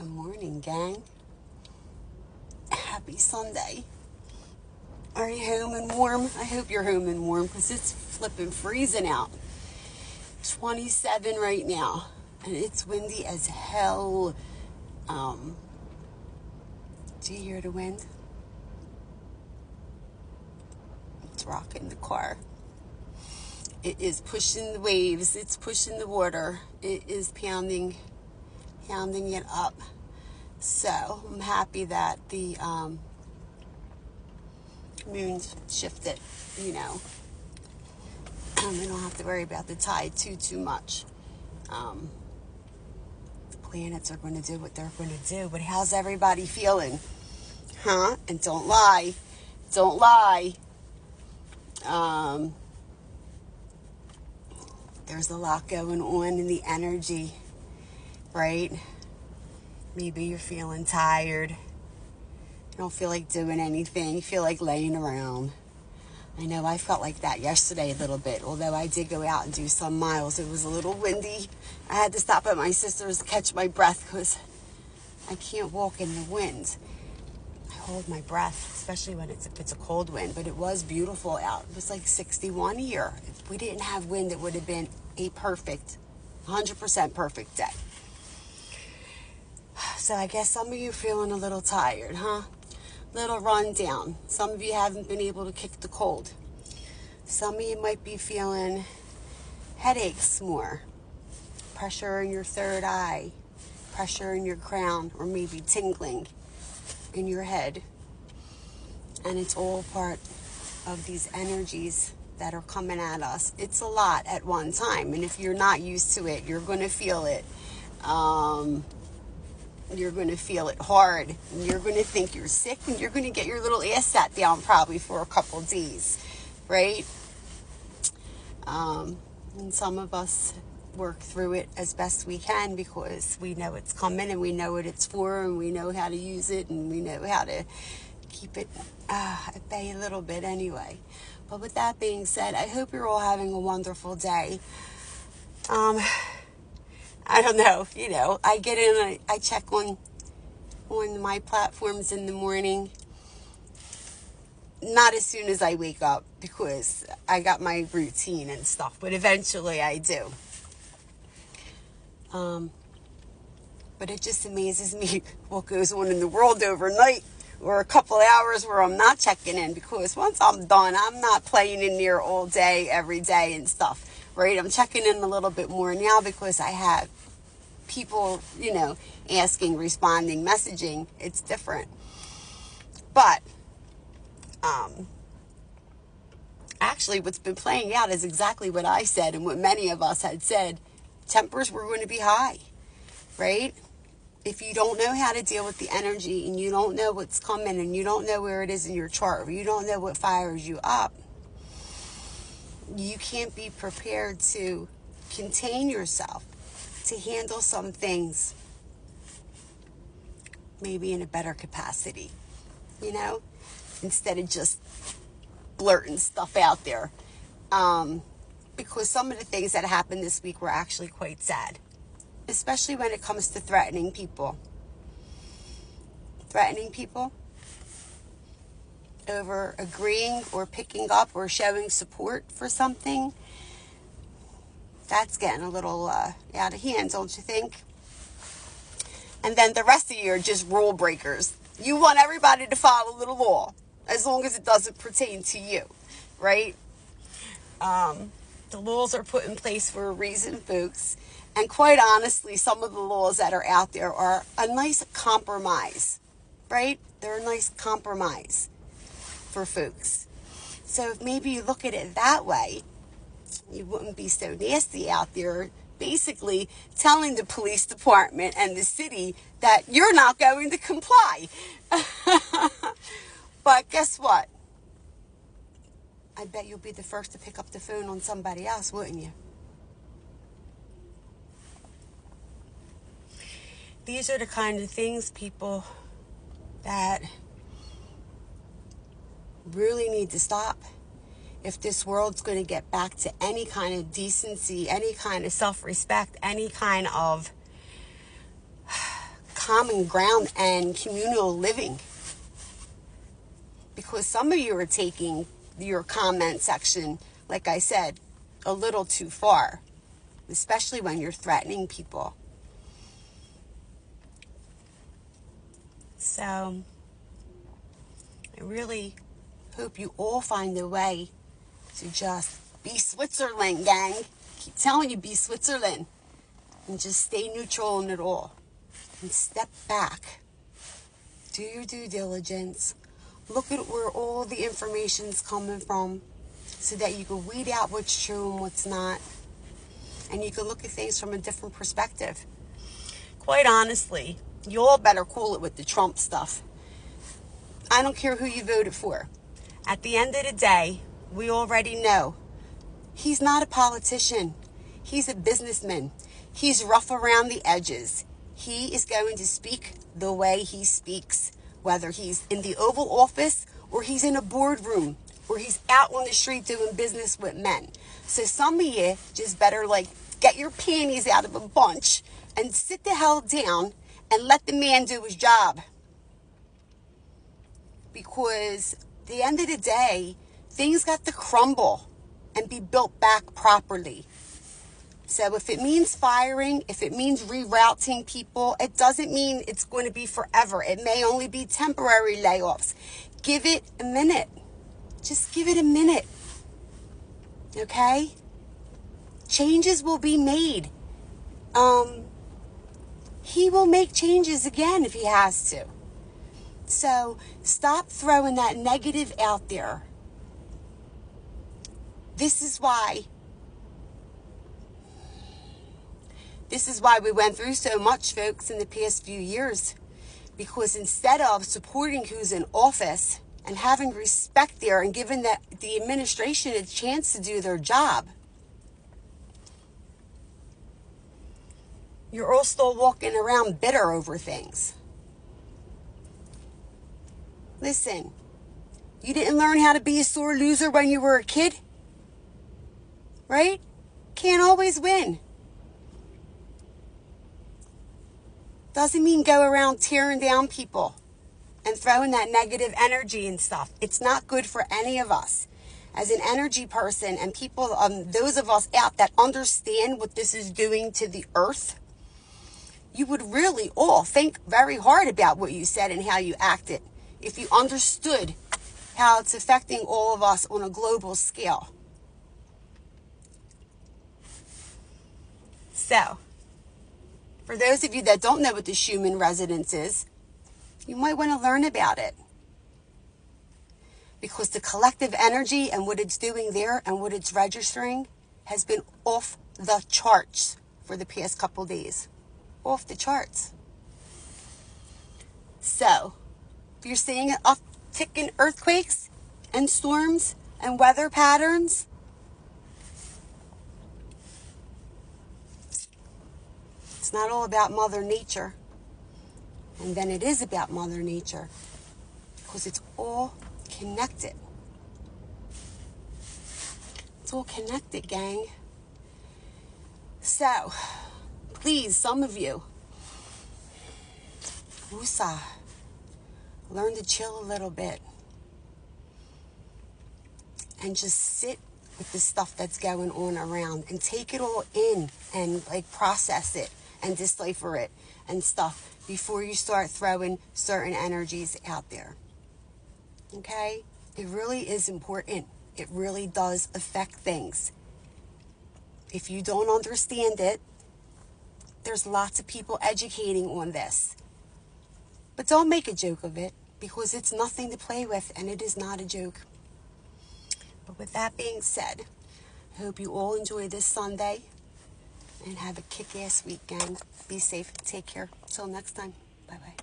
Good morning, gang. Happy Sunday. Are you home and warm? I hope you're home and warm because it's flipping freezing out. 27 right now, and it's windy as hell. Do you hear the wind? It's rocking the car. It is pushing the waves. It's pushing the water. It is pounding it up. So I'm happy that the moon's shifted. We don't have to worry about the tide too much. The planets are going to do what they're going to do. But how's everybody feeling? Huh? And don't lie. There's a lot going on in the energy, right? Maybe you're feeling tired. You don't feel like doing anything. You feel like laying around. I know I felt like that yesterday a little bit. Although I did go out and do some miles. It was a little windy. I had to stop at my sister's to catch my breath because I can't walk in the wind. I hold my breath, especially if it's a cold wind. But it was beautiful out. It was like 61 here. If we didn't have wind, it would have been a perfect, 100% perfect day. So I guess some of you are feeling a little tired, huh? Little run down. Some of you haven't been able to kick the cold. Some of you might be feeling headaches more. Pressure in your third eye. Pressure in your crown, or maybe tingling in your head. And it's all part of these energies that are coming at us. It's a lot at one time. And if you're not used to it, you're going to feel it. You're going to feel it hard. And you're going to think you're sick. And you're going to get your little ass sat down probably for a couple days. Right? And some of us work through it as best we can because we know it's coming and we know what it's for and we know how to use it and we know how to keep it at bay a little bit anyway. But with that being said, I hope you're all having a wonderful day. I don't know, I get in, I check on my platforms in the morning. Not as soon as I wake up because I got my routine and stuff, but eventually I do. But it just amazes me what goes on in the world overnight or a couple hours where I'm not checking in because once I'm done, I'm not playing in there all day, every day and stuff, right? I'm checking in a little bit more now because I have people, asking, responding, messaging. It's different. But actually what's been playing out is exactly what I said and what many of us had said. Tempers were going to be high, right? If you don't know how to deal with the energy and you don't know what's coming and you don't know where it is in your chart or you don't know what fires you up, you can't be prepared to contain yourself, to handle some things maybe in a better capacity, instead of just blurting stuff out there. Because some of the things that happened this week were actually quite sad. Especially when it comes to threatening people. Threatening people over agreeing or picking up or showing support for something. That's getting a little out of hand, don't you think? And then the rest of you are just rule breakers. You want everybody to follow the law as long as it doesn't pertain to you, right? The laws are put in place for a reason, folks. And quite honestly, some of the laws that are out there are a nice compromise, right? They're a nice compromise for folks. So if maybe you look at it that way, you wouldn't be so nasty out there, basically telling the police department and the city that you're not going to comply. But guess what? I bet you'll be the first to pick up the phone on somebody else, wouldn't you? These are the kind of things, people, that really need to stop. If this world's going to get back to any kind of decency, any kind of self-respect, any kind of common ground and communal living. Because some of you are taking your comment section, like I said, a little too far, especially when you're threatening people. So I really hope you all find a way to just be Switzerland, gang. Keep telling you, be Switzerland. And just stay neutral in it all. And step back. Do your due diligence. Look at where all the information's coming from so that you can weed out what's true and what's not. And you can look at things from a different perspective. Quite honestly, you all better cool it with the Trump stuff. I don't care who you voted for. At the end of the day, we already know he's not a politician. He's a businessman. He's rough around the edges. He is going to speak the way he speaks, whether he's in the Oval Office or he's in a boardroom or he's out on the street doing business with men. So some of you just better get your panties out of a bunch and sit the hell down and let the man do his job. Because at the end of the day, things got to crumble and be built back properly. So if it means firing, if it means rerouting people, it doesn't mean it's going to be forever. It may only be temporary layoffs. Give it a minute. Just give it a minute. Okay? Changes will be made. He will make changes again if he has to. So stop throwing that negative out there. This is why we went through so much, folks, in the past few years. Because instead of supporting who's in office and having respect there and giving the administration a chance to do their job, you're all still walking around bitter over things. Listen, you didn't learn how to be a sore loser when you were a kid, right? Can't always win. Doesn't mean go around tearing down people and throwing that negative energy and stuff. It's not good for any of us. As an energy person and people, those of us out that understand what this is doing to the earth, you would really all think very hard about what you said and how you acted if you understood how it's affecting all of us on a global scale. So, for those of you that don't know what the Schumann resonance is, you might want to learn about it. Because the collective energy and what it's doing there and what it's registering has been off the charts for the past couple days. Off the charts. So, if you're seeing an uptick in earthquakes and storms and weather patterns, it's not all about Mother Nature. And then it is about Mother Nature. Because it's all connected. It's all connected, gang. So, please, some of you, woosah, learn to chill a little bit. And just sit with the stuff that's going on around and take it all in and process it and decipher it and stuff before you start throwing certain energies out there. Okay? It really is important. It really does affect things. If you don't understand it, there's lots of people educating on this. But don't make a joke of it, because it's nothing to play with, and it is not a joke. But with that being said, I hope you all enjoy this Sunday and have a kick-ass weekend. Be safe. Take care. Till next time. Bye-bye.